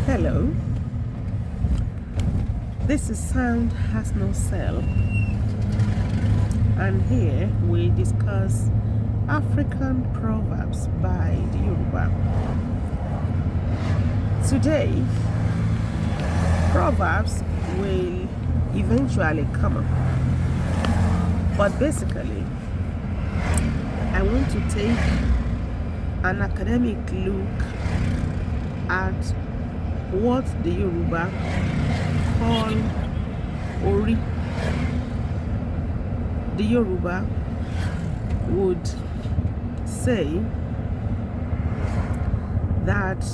Hello, this is Sound Has No Cell, and here we discuss African proverbs by the Yoruba. Today, proverbs will eventually come up, but basically, I want to take an academic look at what the Yoruba call Ori. The Yoruba would say that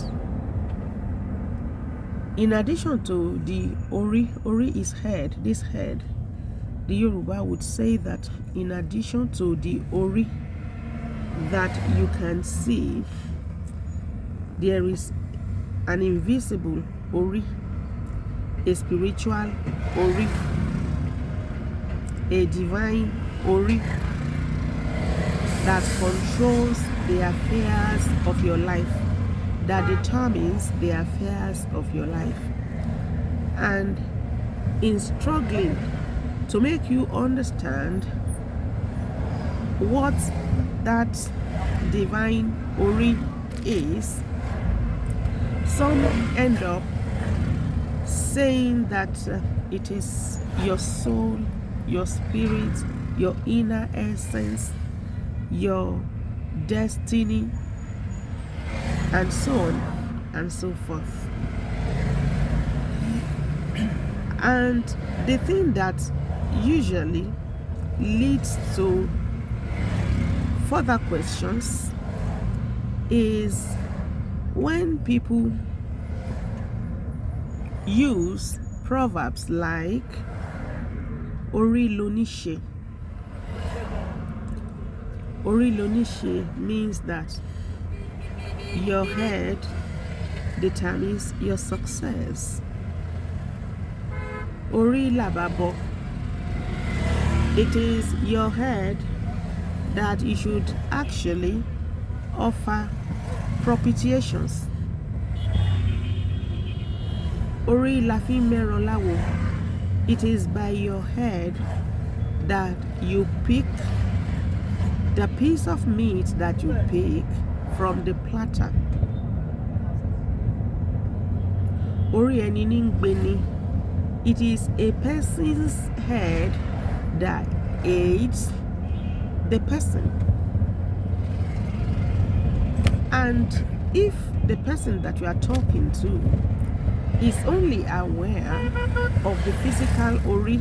in addition to the Ori is head, this head, the Yoruba would say that in addition to the Ori that you can see, there is an invisible Ori, a spiritual Ori, a divine Ori that controls the affairs of your life, that determines the affairs of your life. And in struggling to make you understand what that divine Ori is, some end up saying that it is your soul, your spirit, your inner essence, your destiny, and so on and so forth. And the thing that usually leads to further questions is when people use proverbs like Ori Lonishe. Ori Lonishe means that your head determines your success. Ori Lababo, it is your head that you should actually offer propitiations. Ori Lafin Merolawo, it is by your head that you pick the piece of meat that you pick from the platter. Ori Eniningbeni, it is a person's head that aids the person. And if the person that you are talking to is only aware of the physical Ori,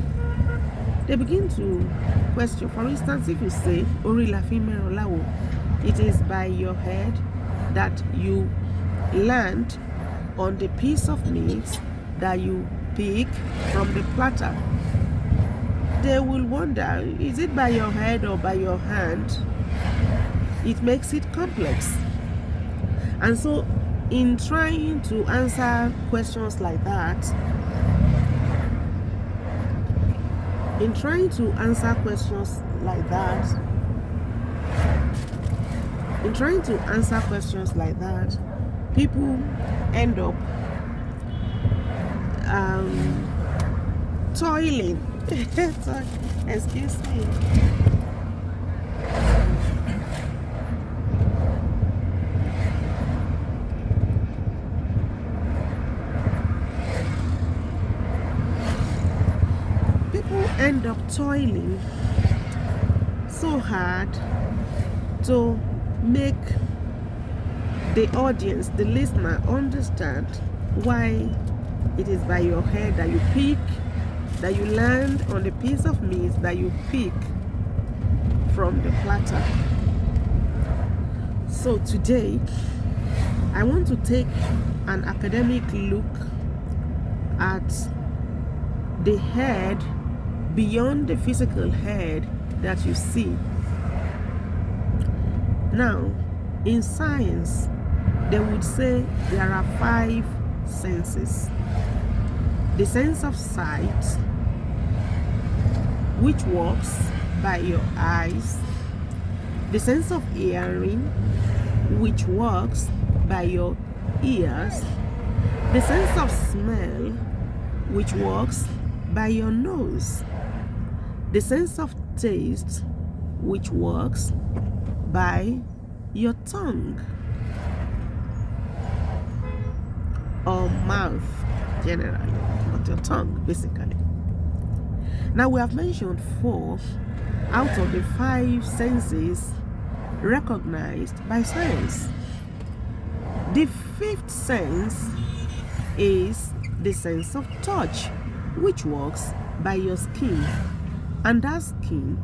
they begin to question. For instance, if you say Ori Lafin Merolawo, it is by your head that you land on the piece of meat that you pick from the platter. They will wonder, is it by your head or by your hand? It makes it complex. And so in trying to answer questions like that, people end up toiling. Excuse me. People end up toiling so hard to make the audience, the listener, understand why it is by your head that you pick, that you land on the piece of meat that you pick from the platter. So today, I want to take an academic look at the head beyond the physical head that you see. Now, in science, they would say there are 5 senses. The sense of sight, which works by your eyes. The sense of hearing, which works by your ears. The sense of smell, which works by your nose. The sense of taste, which works by your tongue or mouth generally, but your tongue basically. Now we have mentioned 4 out of the 5 senses recognized by science. The 5th sense is the sense of touch, which works by your skin, and that skin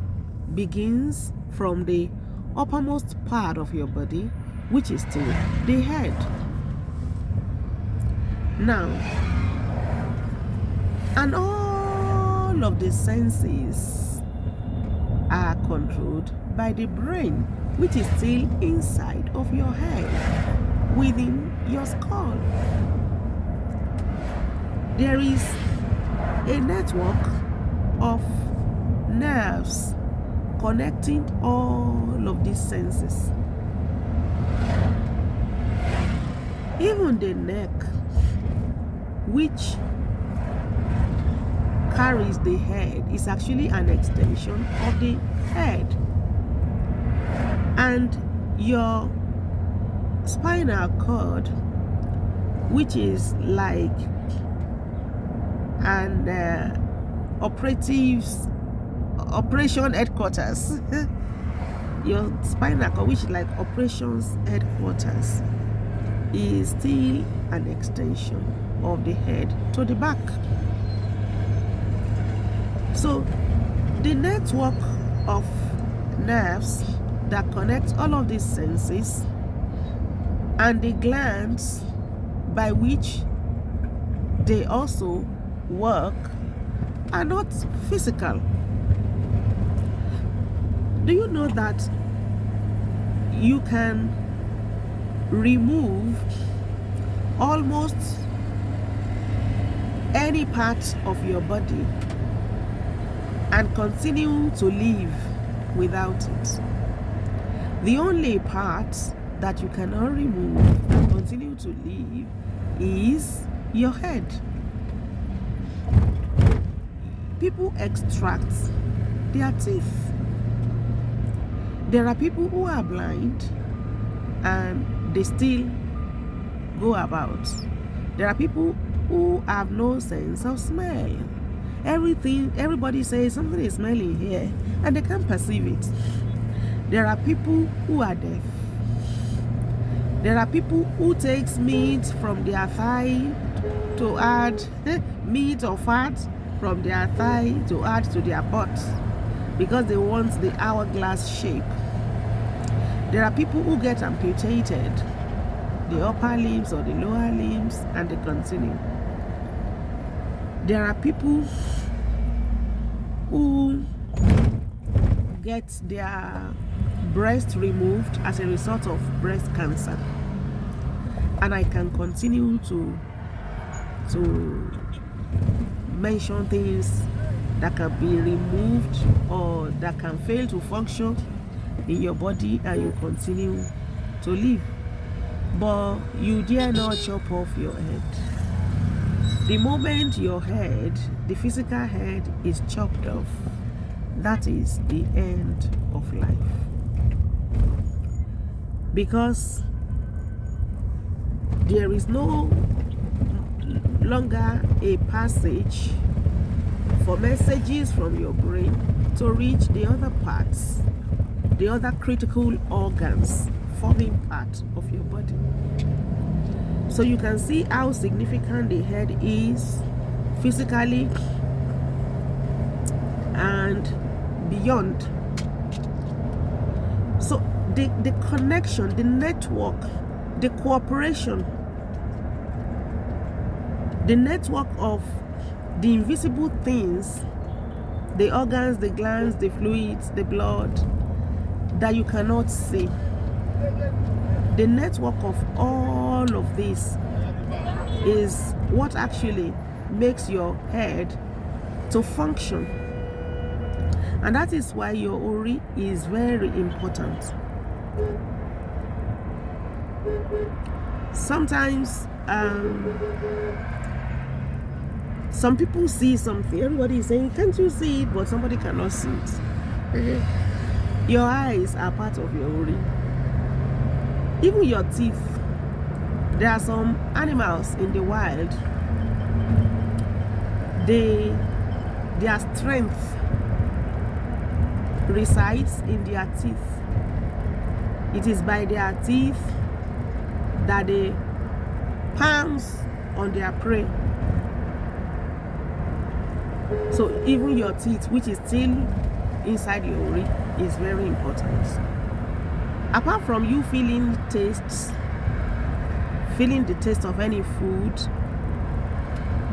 begins from the uppermost part of your body, which is still the head. Now, and all of the senses are controlled by the brain, which is still inside of your head, within your skull. There is a network of nerves connecting all of these senses. Even the neck, which carries the head, is actually an extension of the head. And your spinal cord, which is like an operation headquarters. Your spinal cord, which is like operations headquarters, is still an extension of the head to the back. So the network of nerves that connect all of these senses and the glands by which they also work are not physical. Do you know that you can remove almost any part of your body and continue to live without it? The only part that you cannot remove and continue to live is your head. People extract their teeth. There are people who are blind and they still go about. There are people who have no sense of smell. Everybody says something is smelling here and they can't perceive it. There are people who are deaf. There are people who takes meat from their thigh to add meat or fat from their thigh to add to their butt because they want the hourglass shape. There are people who get amputated, the upper limbs or the lower limbs, and they continue. There are people who get their breast removed as a result of breast cancer, and I can continue to mention things that can be removed or that can fail to function in your body and you continue to live, but you dare not chop off your head. The moment your head, the physical head, is chopped off, that is the end of life. Because there is no longer a passage for messages from your brain to reach the other parts, the other critical organs forming part of your body. So you can see how significant the head is physically and beyond. So the connection, the network, the cooperation, the network of the invisible things, the organs, the glands, the fluids, the blood that you cannot see, the network of all of this is what actually makes your head to function. And that is why your ori is very important. Sometimes um, some people see something. Everybody is saying, can't you see it? But somebody cannot see it. Your eyes are part of your ori. Even your teeth. There are some animals in the wild, their strength resides in their teeth. It is by their teeth that they pounce on their prey. So even your teeth, which is still inside your ori, is very important. Apart from you feeling the taste of any food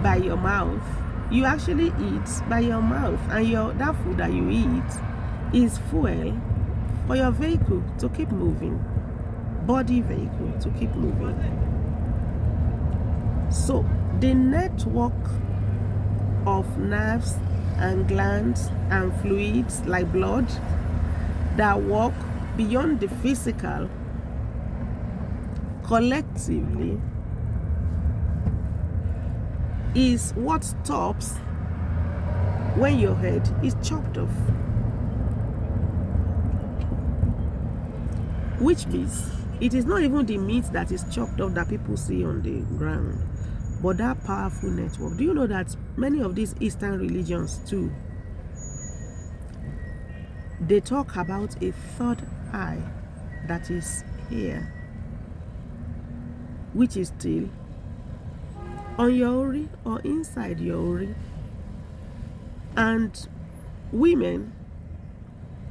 by your mouth, you actually eat by your mouth, and that food that you eat is fuel for your vehicle to keep moving, body vehicle to keep moving. So the network of nerves and glands and fluids like blood that walk beyond the physical collectively is what stops when your head is chopped off. Which means it is not even the meat that is chopped off that people see on the ground, but that powerful network. Do you know that many of these Eastern religions too, they talk about a third eye that is here, which is still on your ori or inside your ori. And women,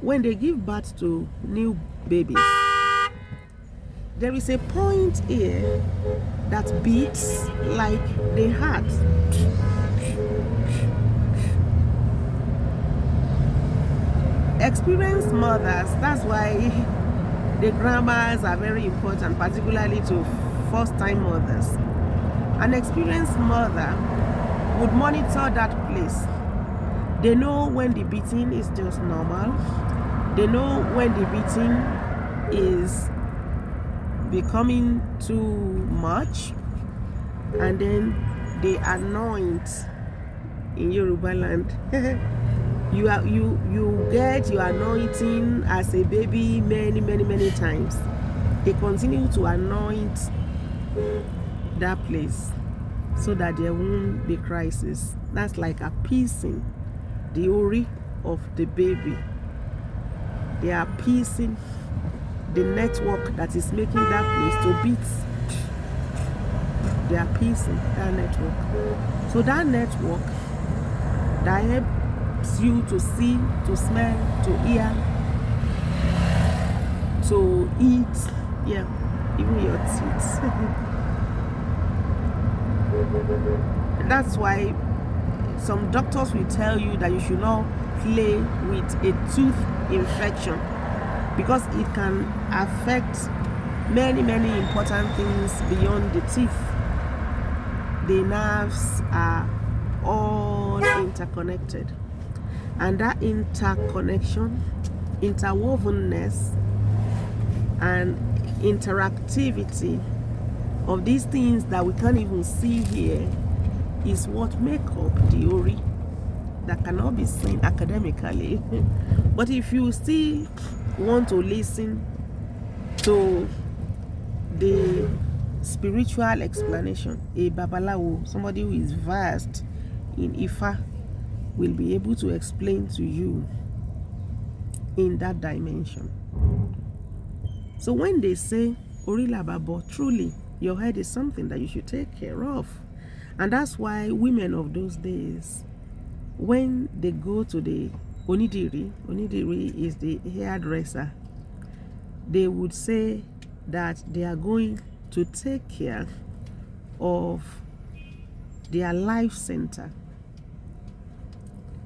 when they give birth to new babies, there is a point here that beats like the heart. Experienced mothers, that's why the grandmas are very important, particularly to first-time mothers. An experienced mother would monitor that place. They know when the beating is just normal. They know when the beating is becoming too much, and then they anoint in Yoruba land. you get your anointing as a baby many times. They continue to anoint that place so that there won't be crisis. That's like appeasing the ori of the baby. They are appeasing the network that is making that place to beat. They are appeasing that network. So that network that helps you to see, to smell, to hear, to eat, yeah, even your teeth. That's why some doctors will tell you that you should not play with a tooth infection, because it can affect many important things beyond the teeth. The nerves are all interconnected, and that interconnection, interwovenness, and interactivity of these things that we can't even see here is what make up the ori that cannot be seen academically. But if you still want to listen to the spiritual explanation, a babalawo, somebody who is versed in Ifa, will be able to explain to you in that dimension. So when they say Orilababo, truly your head is something that you should take care of. And that's why women of those days, when they go to the onidiri is the hairdresser, they would say that they are going to take care of their life center.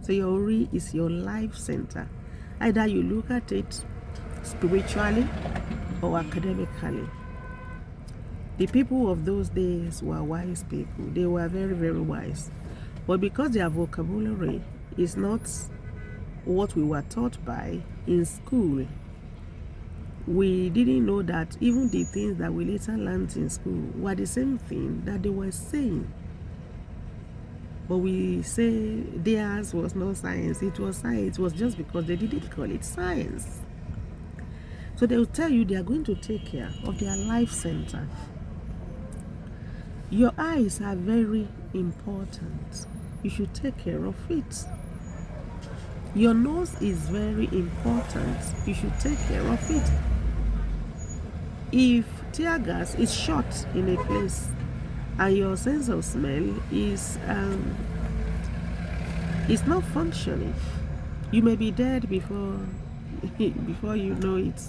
So your ori is your life center. Either you look at it spiritually or academically. The people of those days were wise people. They were very wise. But because their vocabulary is not what we were taught by in school, we didn't know that even the things that we later learned in school were the same thing that they were saying. But we say theirs was not science, it was science. It was just because they didn't call it science. So they will tell you they are going to take care of their life center. Your eyes are very important. You should take care of it. Your nose is very important. You should take care of it. If tear gas is shot in a place and your sense of smell is not functioning, you may be dead before before you know it.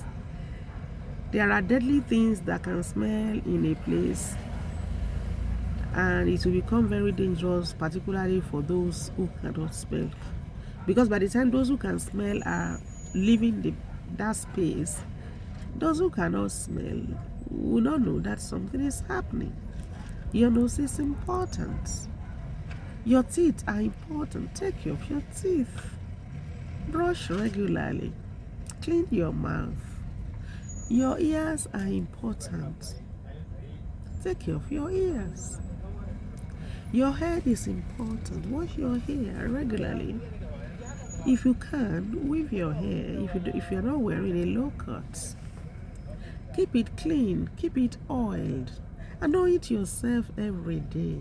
There are deadly things that can smell in a place, and it will become very dangerous, particularly for those who cannot smell. Because by the time those who can smell are leaving that space, those who cannot smell will not know that something is happening. Your nose is important. Your teeth are important. Take care of your teeth. Brush regularly. Clean your mouth. Your ears are important. Take care of your ears. Your head is important. Wash your hair regularly. If you can, weave your hair if you're not wearing a low cut. Keep it clean, keep it oiled. Anoint yourself every day.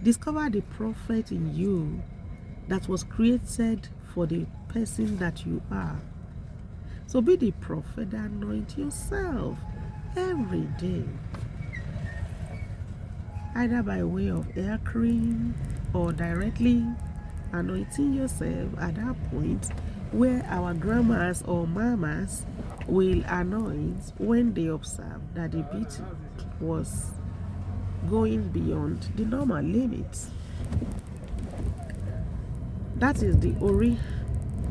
Discover the prophet in you that was created for the person that you are. So be the prophet that anoint yourself every day. Either by way of hair cream or directly anointing yourself at that point where our grandmas or mamas will anoint when they observe that the beauty was going beyond the normal limits. That is the Ori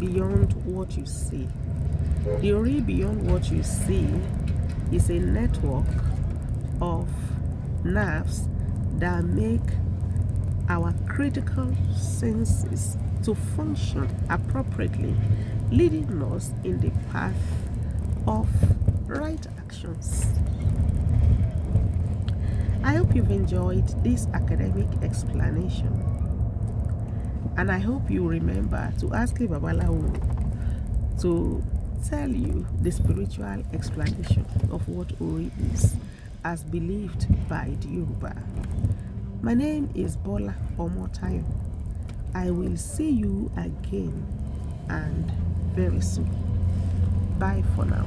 beyond what you see. The Ori beyond what you see is a network of nerves that make our critical senses to function appropriately, leading us in the path of right actions. I hope you've enjoyed this academic explanation, and I hope you remember to ask a Babalawo to tell you the spiritual explanation of what Ori is as believed by the Yoruba. My name is Bola Omotayo. I will see you again and very soon. Bye for now.